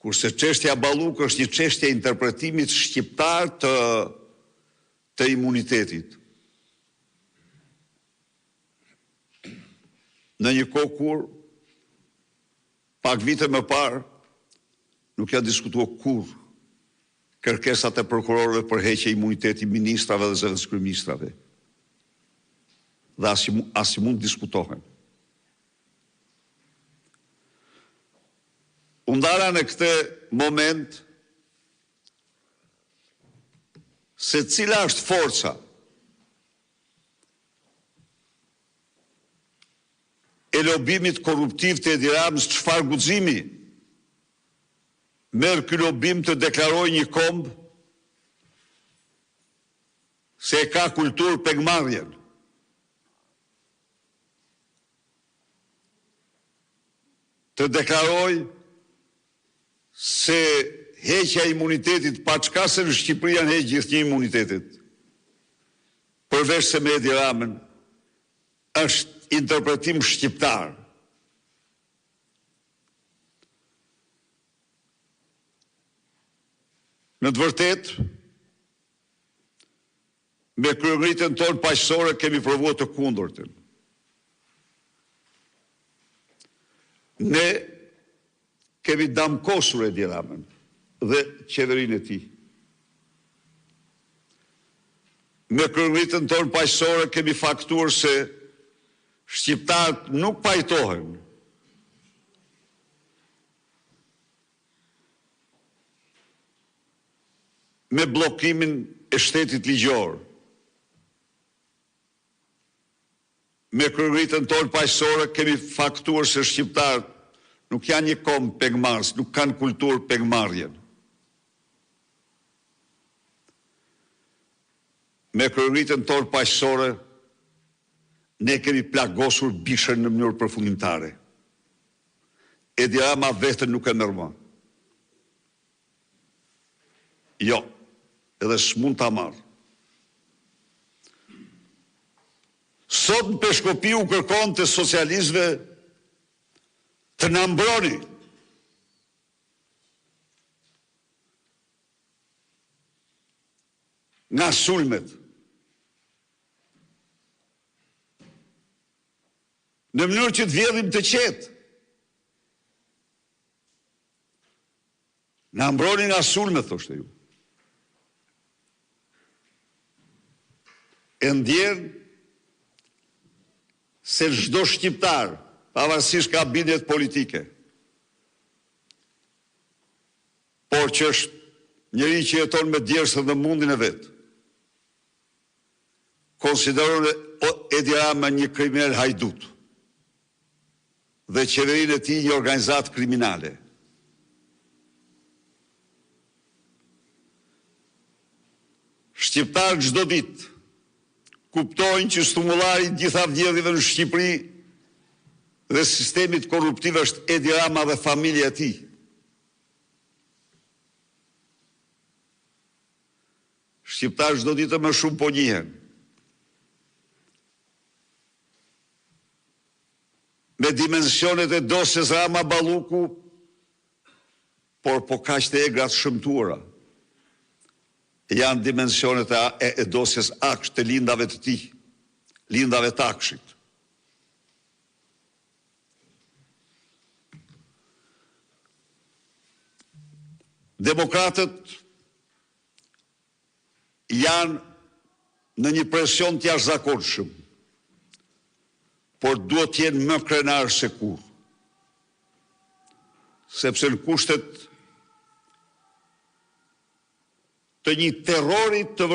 Kurse çështja Balluk është një çështje interpretimit shqiptar të imunitetit. Në një kohë kur, pak vite më parë, nuk ja diskutuar kurrë kërkesat e prokurorëve për heqje imuniteti ministrave dhe zëvendëskryeministrave. Dhe as i mund diskutohen. Undara në këtë moment se cila është forca e lobimit korruptiv të Edi Ramës, çfarë guximi merr ky lobim të deklarojë një komb se e ka kulturë pegmarrjen. Të deklarojë se heqja e imunitetit, pa çka se në Shqipëri janë heqë gjithnjë imunitetit, përveç se me Edi Ramën, është interpretim shqiptar. Në të vërtetë, me kryengritjen tonë paqësore kemi provuar të kundërtën. Ne kemi damkosur Edi Ramën dhe qeverinë e tij. Me kryengritjen tonë paqësore kemi faktuar se shqiptarët nuk pajtohen me bllokimin e shtetit ligjor. Me kryengritjen tonë paqësore kemi faktuar se shqiptarët nuk janë një komb pegmarrës, nuk kanë kulturë pegmarrjen. Me kryengritjen tonë paqësore ne kemi plagosur bishën në mënyrë përfundimtare. Edi Rama vetën nuk e merr më. Jo, edhe s'mund ta marr. Sot në Peshkopi u kërkon të socialistëve të na mbroni. Nga sulmet. Në mënyrë që të vjedhim të qetë. Na mbroni nga sulmet, thoshte ju. E ndjen se çdo shqiptar, pavarësisht ka bindjet politike, por që është njëri që jeton me djersën dhe mundin e vet, konsideron Edi Rama një kriminal hajdut dhe qeverinë e tij një organizatë kriminale. Shqiptarët çdo ditë kuptojnë që stimulari i gjitha vjedhjeve në Shqipëri dhe sistemit korruptiv është Edi Rama dhe familja e tij. Shqiptarët çdo ditë më shumë po njihen me dimensionet e dosjes Rama Balluku, por po kaq të egra të shëmtuara janë dimensionet e dosjes Aksh të lindave të tij, lindave të Akshit. Demokratët janë në një presion të jashtëzakonshëm, por duhet të jenë më krenar se kurrë. Sepse në kushtet të një terrori të